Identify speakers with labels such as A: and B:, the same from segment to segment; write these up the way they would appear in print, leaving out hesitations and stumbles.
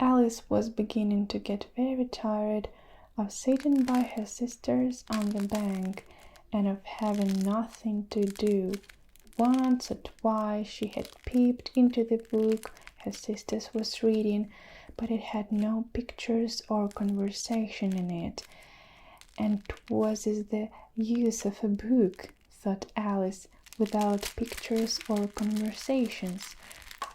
A: Alice was beginning to get very tired of sitting by her sisters on the bank and of having nothing to do. Once or twice she had peeped into the book her sisters was reading, but it had no pictures or conversation in it. And what is the use of a book, thought Alice, without pictures or conversations?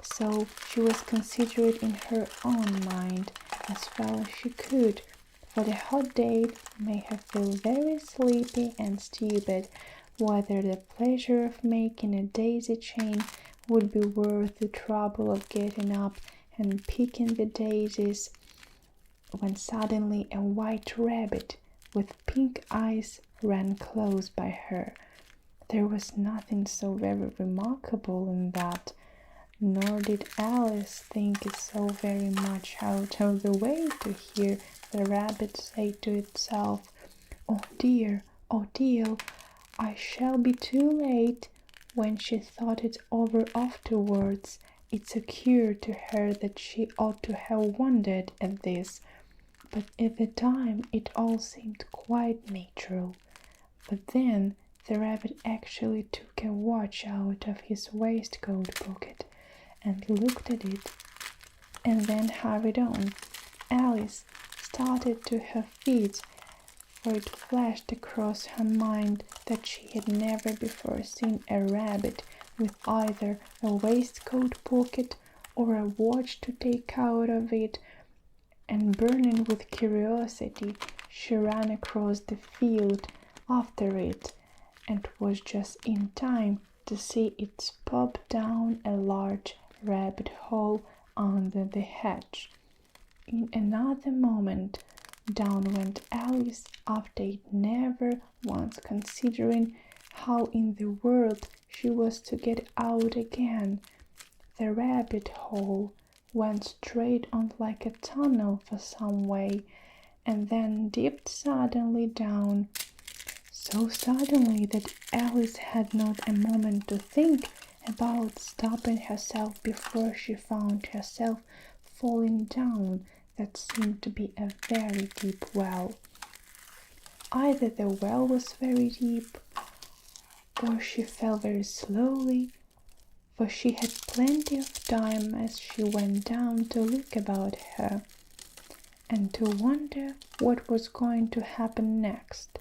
A: So she was considerate in her own mind as well as she could, for the hot day made her feel very sleepy and stupid, whether the pleasure of making a daisy chain would be worth the trouble of getting up and picking the daisies, when suddenly a white rabbit with pink eyes ran close by her. There was nothing so very remarkable in that, nor did Alice think it so very much out of the way to hear the rabbit say to itself, oh dear, I shall be too late." When she thought it over afterwards, it occurred to her that she ought to have wondered at this, but at the time it all seemed quite natural. But then the rabbit actually took a watch out of his waistcoat pocket and looked at it, and then hurried on. Alice started to her feet, for it flashed across her mind that she had never before seen a rabbit with either a waistcoat pocket or a watch to take out of it, and burning with curiosity, she ran across the field after it, and was just in time to see it pop down a large rabbit hole under the hedge. In another moment, down went Alice, after it never once considering how in the world she was to get out again. The rabbit hole went straight on like a tunnel for some way, and then dipped suddenly down, so suddenly that Alice had not a moment to think about stopping herself before she found herself falling down that seemed to be a very deep well. Either the well was very deep, or she fell very slowly, for she had plenty of time as she went down to look about her, and to wonder what was going to happen next.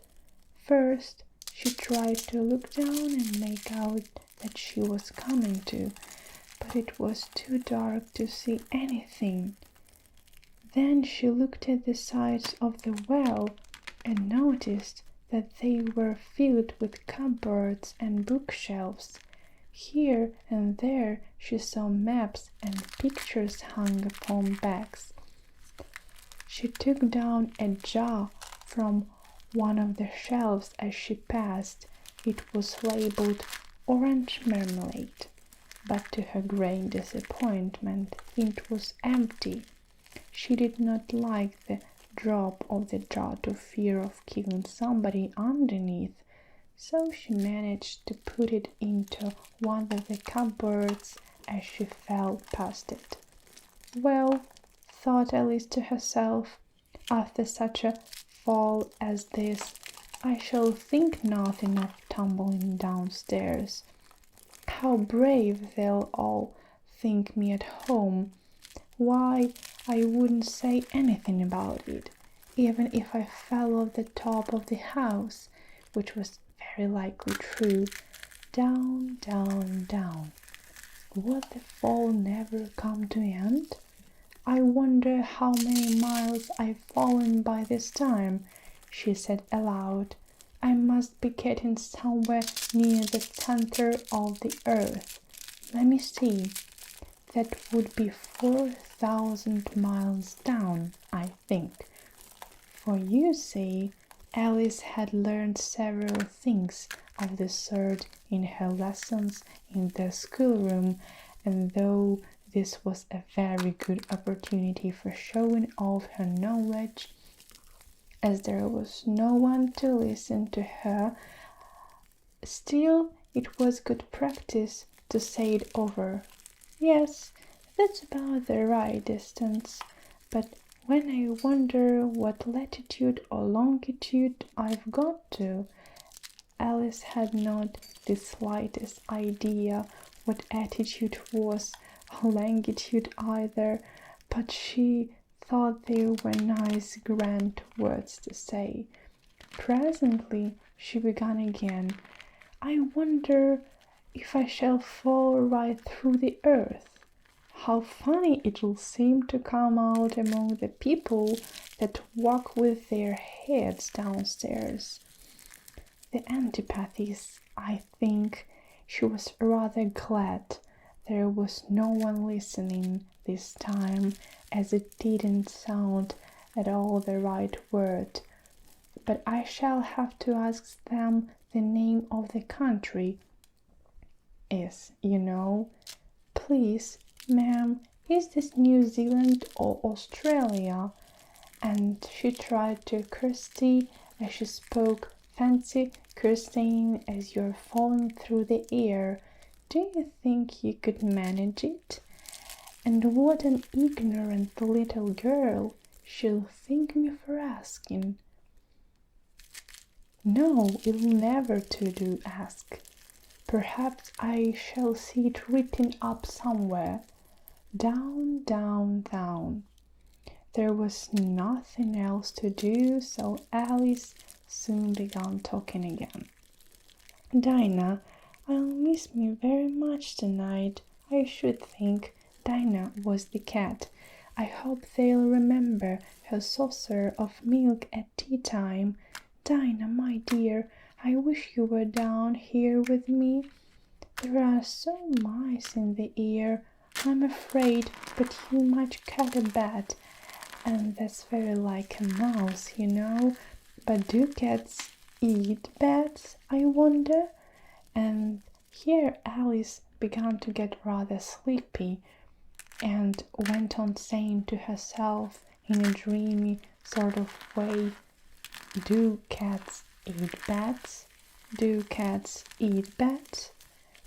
A: First, she tried to look down and make out that she was coming to, but it was too dark to see anything. Then she looked at the sides of the well and noticed that they were filled with cupboards and bookshelves. Here and there she saw maps and pictures hung upon bags. She took down a jar from one of the shelves as she passed. It was labeled orange marmalade, but to her great disappointment it was empty. She did not like the drop of the jar to fear of killing somebody underneath, so she managed to put it into one of the cupboards as she fell past it. Well, thought Alice to herself, after such a fall as this, I shall think nothing of tumbling downstairs. How brave they'll all think me at home. Why, I wouldn't say anything about it, even if I fell off the top of the house, which was very likely true. Down, down, down. Would the fall never come to end? I wonder how many miles I've fallen by this time, she said aloud. I must be getting somewhere near the center of the earth. Let me see. That would be 4,000 miles down, I think. For you see, Alice had learned several things of the sort in her lessons in the schoolroom, and though this was a very good opportunity for showing off her knowledge, as there was no one to listen to her, still it was good practice to say it over. Yes, that's about the right distance. but when I wonder what latitude or longitude I've got to, Alice had not the slightest idea what attitude was, or longitude either, but she thought they were nice grand words to say. Presently she began again. I wonder if I shall fall right through the earth. How funny it'll seem to come out among the people that walk with their heads downstairs. The antipathies, I think. She was rather glad there was no one listening this time, as it didn't sound at all the right word. But I shall have to ask them the name of the country is, you know. Please, ma'am, is this New Zealand or Australia? And she tried to curtsy as she spoke. Fancy curtsying as you're falling through the air. Do you think you could manage it? And what an ignorant little girl! She'll thank me for asking. No, it'll never do ask. Perhaps I shall see it written up somewhere. Down, down, down. There was nothing else to do, so Alice soon began talking again. Dinah, I'll miss me very much tonight. I should think. Dinah was the cat. I hope they'll remember her saucer of milk at tea time. Dinah, my dear, I wish you were down here with me. There are so mice in the air. I'm afraid, but you might cut a bat, and that's very like a mouse, you know. But do cats eat bats, I wonder? And here Alice began to get rather sleepy, and went on saying to herself in a dreamy sort of way, do cats eat bats? Do cats eat bats?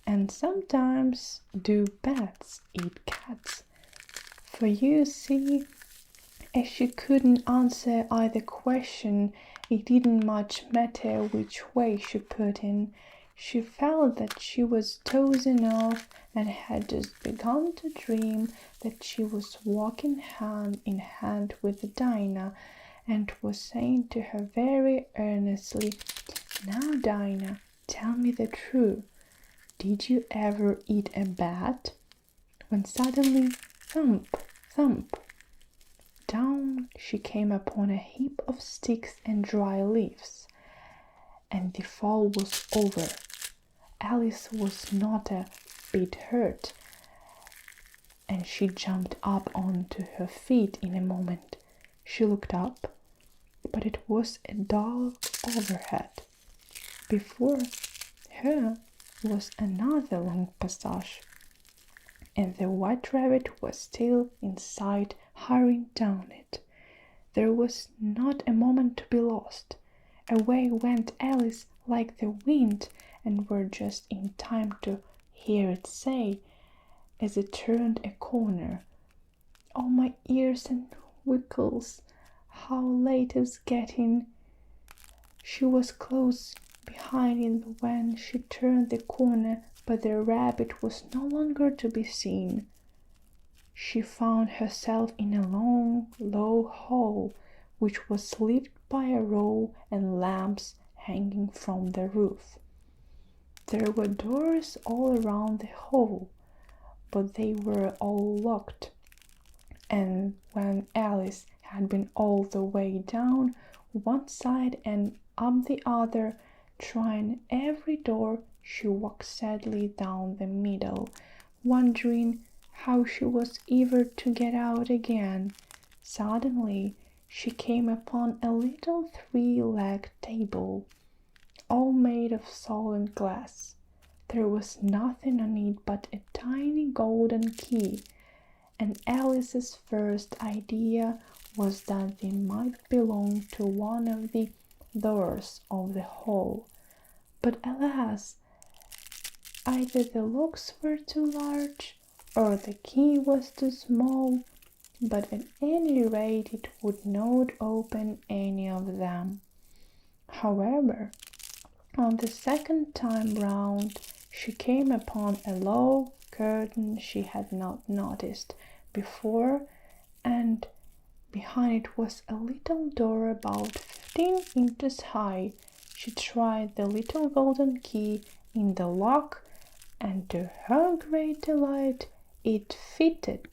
A: And sometimes do bats eat cats? For you see, as she couldn't answer either question, it didn't much matter which way she put in. She felt that she was dozing off and had just begun to dream that she was walking hand in hand with Dinah, and was saying to her very earnestly, Now, Dinah, tell me the truth. Did you ever eat a bat? When suddenly, thump, thump, down she came upon a heap of sticks and dry leaves, and the fall was over. Alice was not a bit hurt, and she jumped up onto her feet in a moment. She looked up, but it was a dog overhead. Before her was another long passage, and the white rabbit was still in sight, hurrying down it. There was not a moment to be lost. Away went Alice like the wind, and were just in time to hear it say, as it turned a corner, "Oh, my ears and wickles, how late it's getting!" She was close behind him when she turned the corner, but the rabbit was no longer to be seen. She found herself in a long, low hall, which was lit by a row of lamps hanging from the roof. There were doors all around the hall, but they were all locked, and when Alice had been all the way down one side and up the other, trying every door, she walked sadly down the middle, wondering how she was ever to get out again. Suddenly she came upon a little three-legged table, all made of solid glass. There was nothing on it but a tiny golden key, and Alice's first idea was that they might belong to one of the doors of the hall. But alas, either the locks were too large, or the key was too small, but at any rate it would not open any of them. However, on the second time round, she came upon a low curtain she had not noticed before, and behind it was a little door about 15 inches high. She tried the little golden key in the lock, and to her great delight, it fitted.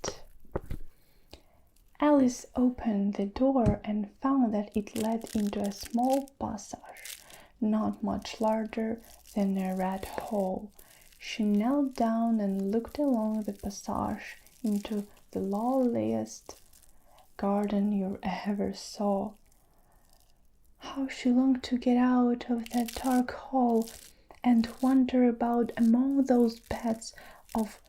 A: Alice opened the door and found that it led into a small passage, not much larger than a rat hole. She knelt down and looked along the passage into the loveliest garden you ever saw. How she longed to get out of that dark hole and wander about among those beds of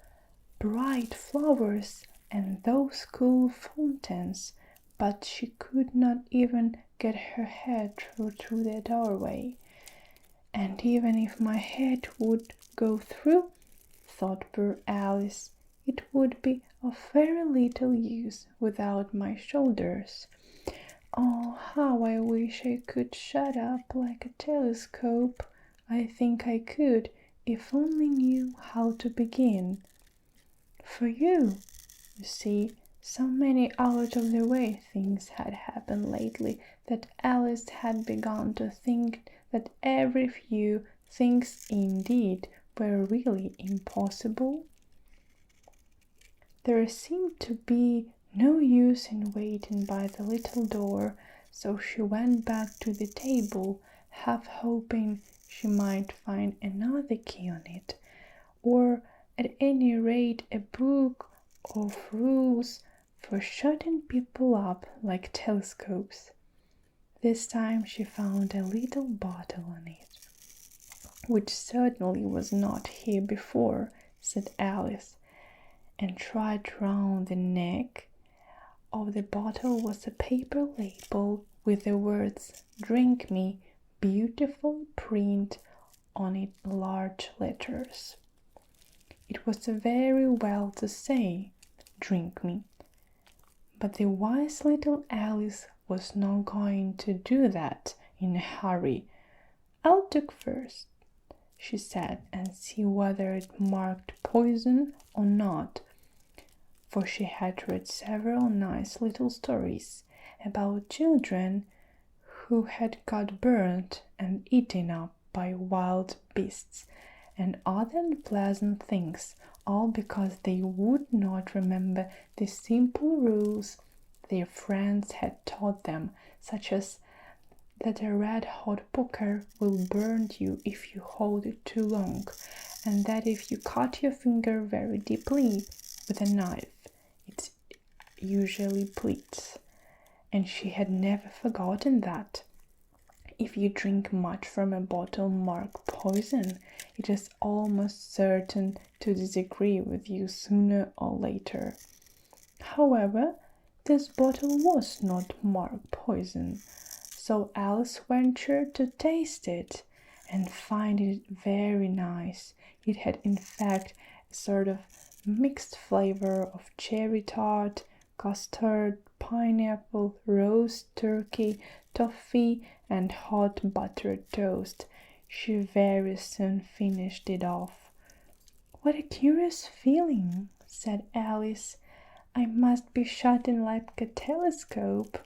A: bright flowers and those cool fountains, but she could not even get her head through the doorway. And even if my head would go through, thought poor Alice, it would be of very little use without my shoulders. Oh, how I wish I could shut up like a telescope. I think I could, if only knew how to begin. For you see, so many out-of-the-way things had happened lately that Alice had begun to think that every few things indeed were really impossible. There seemed to be no use in waiting by the little door, so she went back to the table, half hoping she might find another key on it, or at any rate a book of rules for shutting people up like telescopes. This time she found a little bottle on it, which certainly was not here before, said Alice, and tried round the neck of the bottle was a paper label with the words "Drink me" beautifully printed on it in large letters. It was very well to say, "Drink me," but the wise little Alice was not going to do that in a hurry. "I'll look first," she said, "and see whether it marked poison or not," for she had read several nice little stories about children who had got burnt and eaten up by wild beasts and other unpleasant things, all because they would not remember the simple rules their friends had taught them, such as that a red-hot poker will burn you if you hold it too long, and that if you cut your finger very deeply with a knife, it usually bleeds. And she had never forgotten that. If you drink much from a bottle marked poison, it is almost certain to disagree with you sooner or later. However, this bottle was not marked poison, so Alice ventured to taste it and find it very nice. It had in fact a sort of mixed flavor of cherry tart, custard, pineapple, roast turkey, toffee, and hot buttered toast. She very soon finished it off. "What a curious feeling," said Alice. "I must be shut in like a telescope."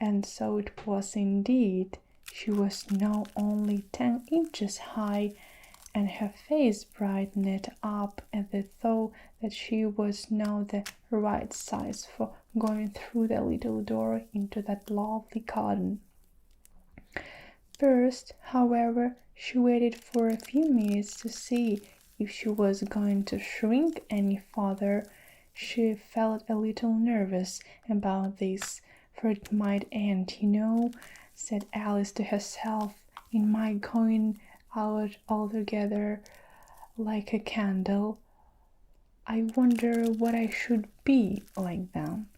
A: And so it was indeed. She was now only 10 inches high, and her face brightened up at the thought that she was now the right size for going through the little door into that lovely garden. First, however, she waited for a few minutes to see if she was going to shrink any farther. She felt a little nervous about this, for it might end, said Alice to herself, in my going out altogether like a candle. I wonder what I should be like then.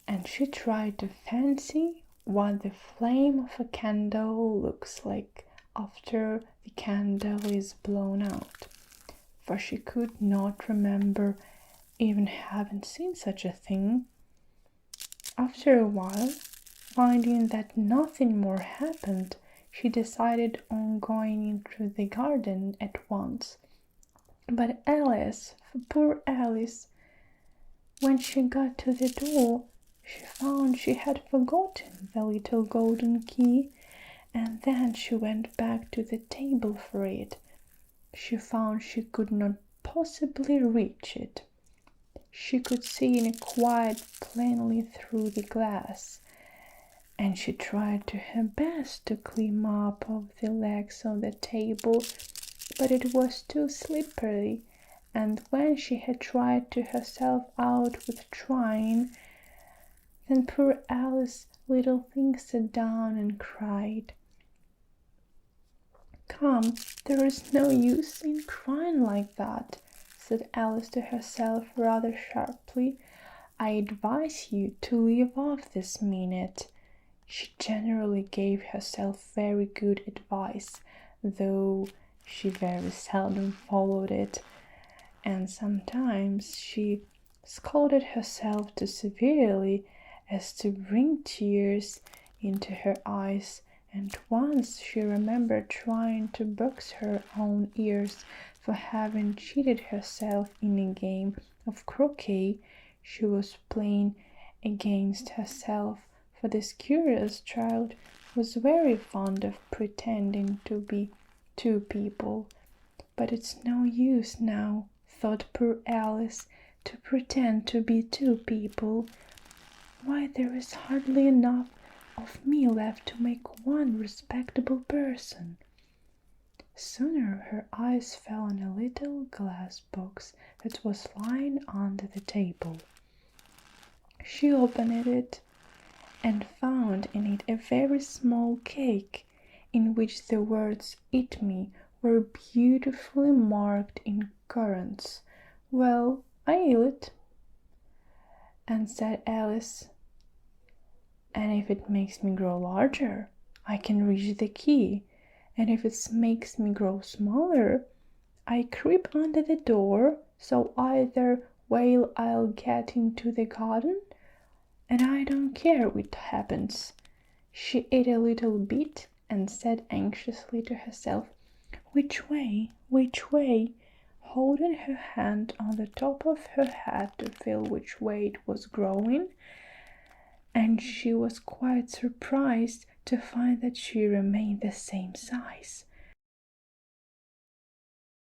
A: And she tried to fancy what the flame of a candle looks like after the candle is blown out, for she could not remember even haven't seen such a thing. After a while, finding that nothing more happened, she decided on going into the garden at once. But Alice, poor Alice, when she got to the door, she found she had forgotten the little golden key, and then she went back to the table for it. She found she could not possibly reach it. She could see in quite plainly through the glass, and she tried to her best to climb up off the legs of the table, but it was too slippery, and when she had tried to herself out with trying, then poor Alice's little thing sat down and cried. "Come, there is no use in crying like that," said Alice to herself rather sharply. "I advise you to leave off this minute." She generally gave herself very good advice, though she very seldom followed it, and sometimes she scolded herself too severely as to bring tears into her eyes, and once she remembered trying to box her own ears for having cheated herself in a game of croquet she was playing against herself, for this curious child was very fond of pretending to be two people. "But it's no use now," thought poor Alice, "to pretend to be two people. Why, there is hardly enough of me left to make one respectable person." Sooner her eyes fell on a little glass box that was lying under the table. She opened it and found in it a very small cake, in which the words "Eat me" were beautifully marked in currants. "Well, I eat it," and said Alice, "and if it makes me grow larger, I can reach the key, and if it makes me grow smaller, I creep under the door, so either way I'll get into the garden, and I don't care what happens." She ate a little bit and said anxiously to herself, "Which way? Which way?" holding her hand on the top of her head to feel which way it was growing, and she was quite surprised to find that she remained the same size.